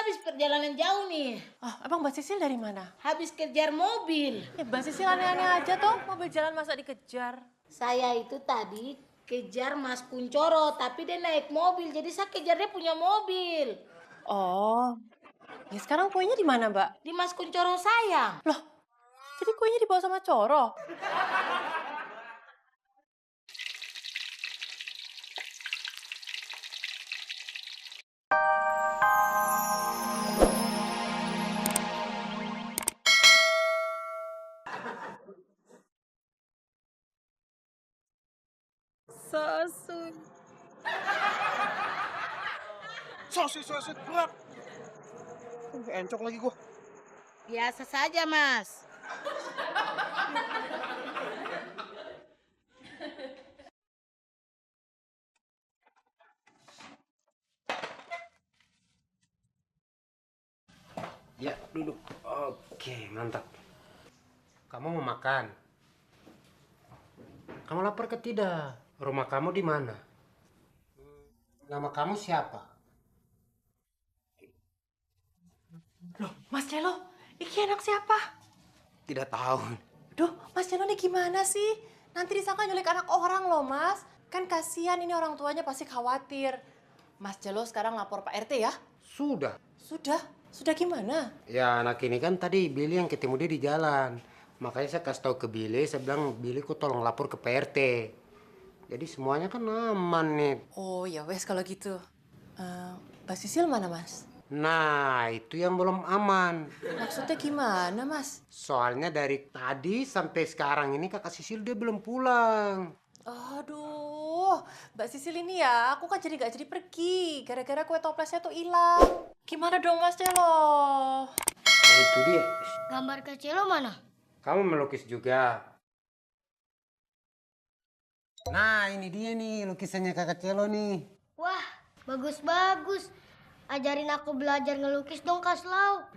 habis perjalanan jauh nih. Oh, emang Mbak Sisil dari mana? Habis kejar mobil. Ya, Mbak Sisil aneh-aneh aja toh, mobil jalan masa dikejar. Saya itu tadi kejar Mas Kuncoro, tapi dia naik mobil, jadi saya kejar dia punya mobil. Oh, ya sekarang kuenya di mana, Mbak? Di Mas Kuncoro saya. Loh, jadi kuenya dibawa sama Coro? Sasun. Sosis berat. Encok lagi gua. Biasa saja, Mas. Ya, duduk. Oke, mantap. Kamu mau makan? Kamu lapar ke tidak? Rumah kamu di mana? Nama kamu siapa? Loh, Mas Celo, iki anak siapa? Tidak tahu. Duh, Mas Celo ini gimana sih? Nanti disangka nyulik anak orang loh, Mas. Kan kasihan ini orang tuanya pasti khawatir. Mas Celo sekarang lapor Pak RT ya? Sudah. Sudah? Sudah gimana? Ya, anak ini kan tadi Billy yang ketemu dia di jalan. Makanya saya kasih tahu ke Billy, saya bilang, Billy kok tolong lapor ke PRT. Jadi semuanya kan aman nih. Oh ya wes kalau gitu. Mbak Sisil mana, Mas? Nah, itu yang belum aman. Maksudnya gimana, Mas? Soalnya dari tadi sampai sekarang ini kakak Sisil dia belum pulang. Aduh, Mbak Sisil ini ya, aku kan jadi gak jadi pergi. Gara-gara kue toplesnya tuh hilang. Gimana dong, Mas Celo? Nah, itu dia. Gambar kecil lo mana? Kamu melukis juga? Nah, ini dia nih lukisannya kakak Celo nih. Wah, bagus-bagus. Ajarin aku belajar ngelukis dong, Kak Slau.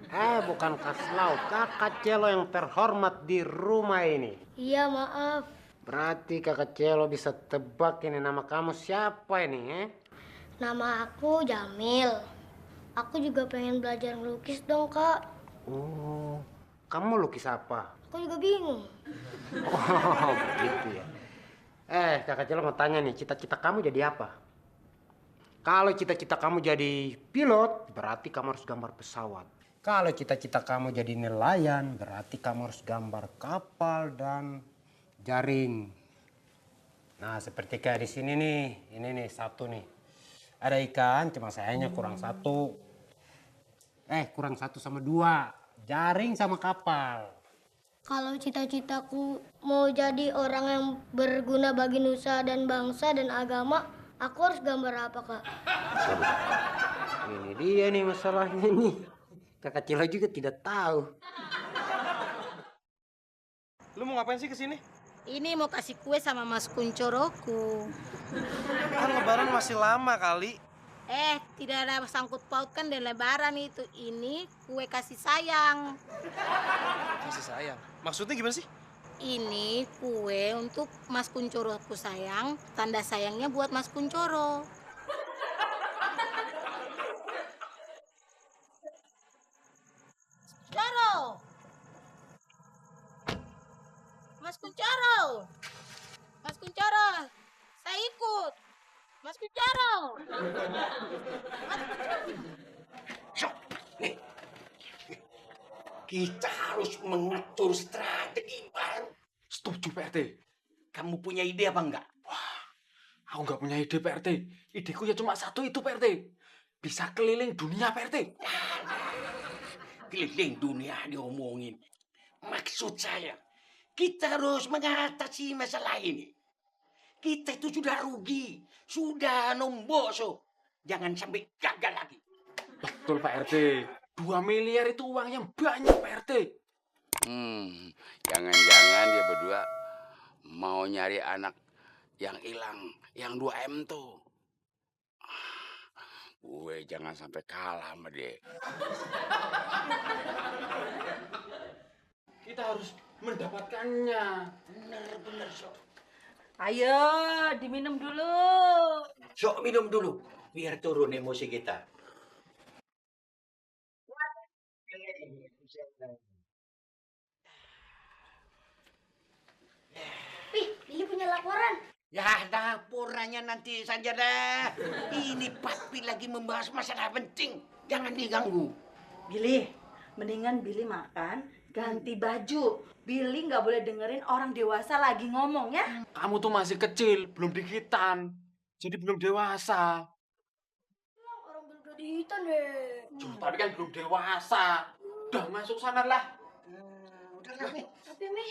Bukan Kaslau, kakak Celo yang terhormat di rumah ini. Iya, maaf. Berarti kakak Celo bisa tebak ini nama kamu siapa ini, Nama aku Jamil. Aku juga pengen belajar ngelukis dong, Kak. Oh, kamu lukis apa? Aku juga bingung. Oh, begitu ya. Kakak Celo mau tanya nih, cita-cita kamu jadi apa? Kalau cita-cita kamu jadi pilot, berarti kamu harus gambar pesawat. Kalau cita-cita kamu jadi nelayan, berarti kamu harus gambar kapal dan jaring. Nah, seperti kayak di sini nih, ini nih satu nih. Ada ikan, cuma sayangnya kurang satu. Kurang satu sama dua. Jaring sama kapal. Kalau cita-citaku mau jadi orang yang berguna bagi nusa dan bangsa dan agama, aku harus gambar apa, Kak? Ini dia nih masalahnya nih. Kakak Cilo juga tidak tahu. Lu mau ngapain sih kesini? Ini mau kasih kue sama Mas Kuncoroku. Kan lebaran masih lama kali. Tidak ada sangkut pautkan dengan lebaran itu. Ini kue kasih sayang. Kasih sayang. Maksudnya gimana sih? Ini kue untuk Mas Kuncoroku sayang. Tanda sayangnya buat Mas Kuncoro. Kuncoro! Mas Kuncoro! Mas Kuncoro! Saya ikut! Mas Kuncoro! Sok, nih. Kita harus mengatur strategi baru. Setuju, PRT. Kamu punya ide apa enggak? Aku nggak punya ide, PRT. Ideku ya cuma satu itu, PRT. Bisa keliling dunia, PRT. Keliling dunia diomongin. Maksud saya, kita harus mengatasi masalah ini. Kita itu sudah rugi, sudah nomboso. Jangan sampai gagal lagi. Betul, Pak RT. 2 miliar itu uang yang banyak, Pak RT. Jangan-jangan dia berdua mau nyari anak yang hilang, yang 2M tuh. Gue jangan sampai kalah sama dia. Kita harus mendapatkannya. Benar, Sok. Ayo, diminum dulu. Sok minum dulu, biar turun emosi kita. Wih, Billy punya laporan. Ya, laporannya nanti saja dah. Ini papi lagi membahas masalah penting. Jangan diganggu. Billy, mendingan Billy makan, ganti baju. Billy nggak boleh dengerin orang dewasa lagi ngomong ya. Kamu tuh masih kecil, belum dikitan. Jadi belum dewasa. Orang belum udah dihitan deh. Tapi kan belum dewasa. Udah masuk sana lah. Udah nih. Tapi Mi,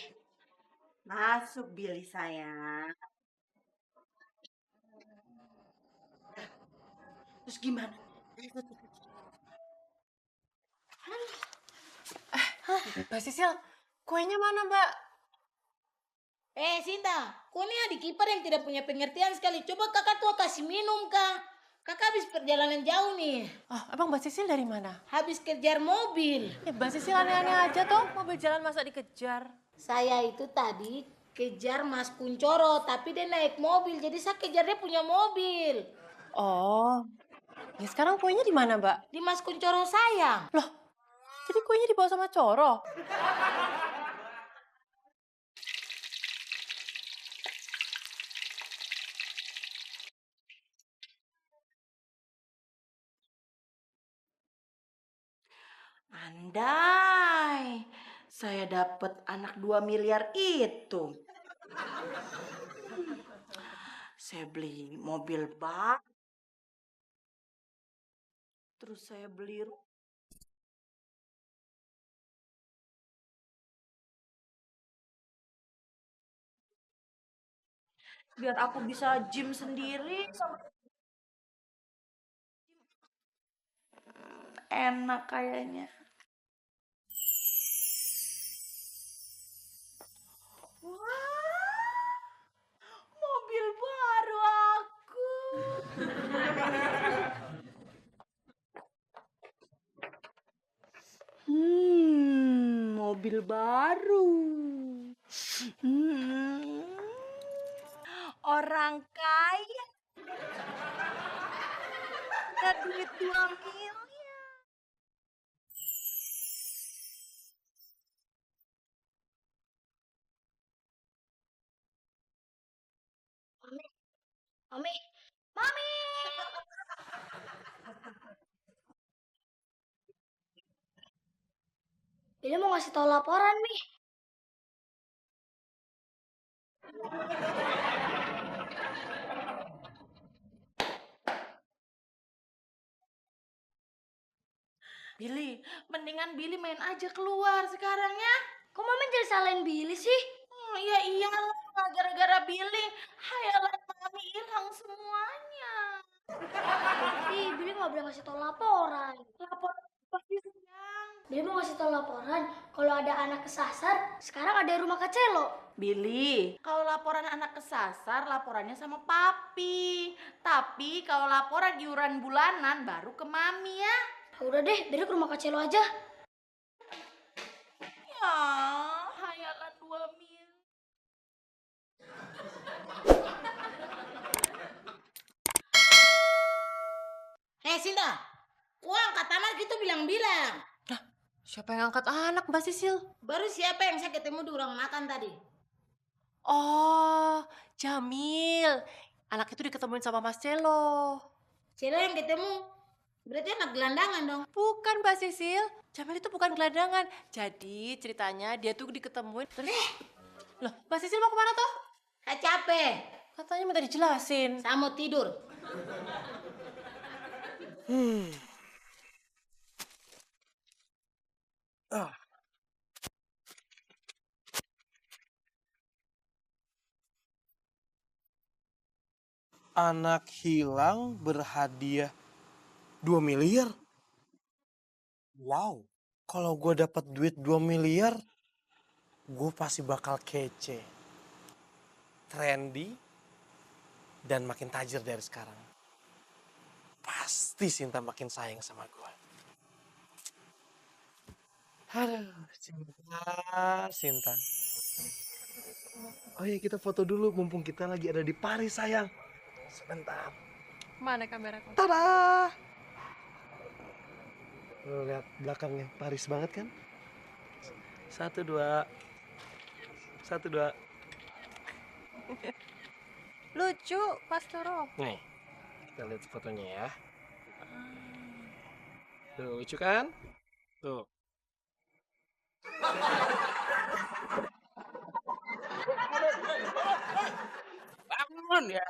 Masuk Billy sayang. Terus gimana? Mbak Sisil, kuenya mana Mbak? Sinta, kau ini adik ipar yang tidak punya pengertian sekali. Coba kakak tuh kasih minum, Kak. Kakak habis perjalanan jauh nih. Oh, abang Mbak Sisil dari mana? Habis kejar mobil. Mbak Sisil aneh-aneh aja toh, mobil jalan masa dikejar. Saya itu tadi kejar Mas Kuncoro, tapi dia naik mobil. Jadi saya kejar dia punya mobil. Oh, ya sekarang kuenya di mana Mbak? Di Mas Kuncoro sayang. Loh, jadi kuenya dibawa sama Coro? Andai saya dapat anak 2 miliar itu. Saya beli mobil bak. Terus saya beli biar aku bisa gym sendiri sama enak kayaknya. Wah, mobil baru aku. Mobil baru. Orang kaya. Ada duit 2 miliar. Mami, Mami. Billy mau ngasih tahu laporan, Mi. Billy, mendingan Billy main aja keluar sekarang ya. Kok Mami jadi salahin Billy sih? Ya iyalah, gara-gara Billy, hayalan Mami hilang semuanya. Tapi Billy nggak boleh ngasih tahu laporan. Lapor apa sih sayang? Billy mau ngasih tahu laporan kalau ada anak kesasar. Sekarang ada di rumah Kak Celo. Billy, kalau laporan anak kesasar, laporannya sama papi. Tapi kalau laporan iuran bulanan, baru ke Mami ya. Udah deh, Billy ke rumah Kak Celo aja. Ya, hayalan 2 miliar. Sinta, kau angkat anak gitu bilang-bilang. Siapa yang angkat anak Mbak Sisil? Baru siapa yang saya ketemu di ruang makan tadi? Oh, Jamil. Anak itu diketemuin sama Mas Celo. Celo yang ketemu, berarti anak gelandangan dong. Bukan Mbak Sisil, Jamil itu bukan gelandangan. Jadi ceritanya dia tuh diketemuin terus... Loh, Mbak Sisil mau kemana toh? Saya capek. Katanya minta dijelasin. Saya mau tidur. Anak hilang berhadiah 2 miliar. Wow, kalau gue dapat duit 2 miliar, gue pasti bakal kece, trendy, dan makin tajir dari sekarang. Pasti Sinta makin sayang sama gue. Aduh, Sinta. Oh iya, kita foto dulu mumpung kita lagi ada di Paris, sayang. Sebentar. Mana kameraku? Tada! Lo lihat belakangnya, Paris banget kan? 1, 2. 1, 2. Lucu, Mas Toro. Nih, kita lihat fotonya ya. Tuh, lucu kan? Tuh. Bangun ya.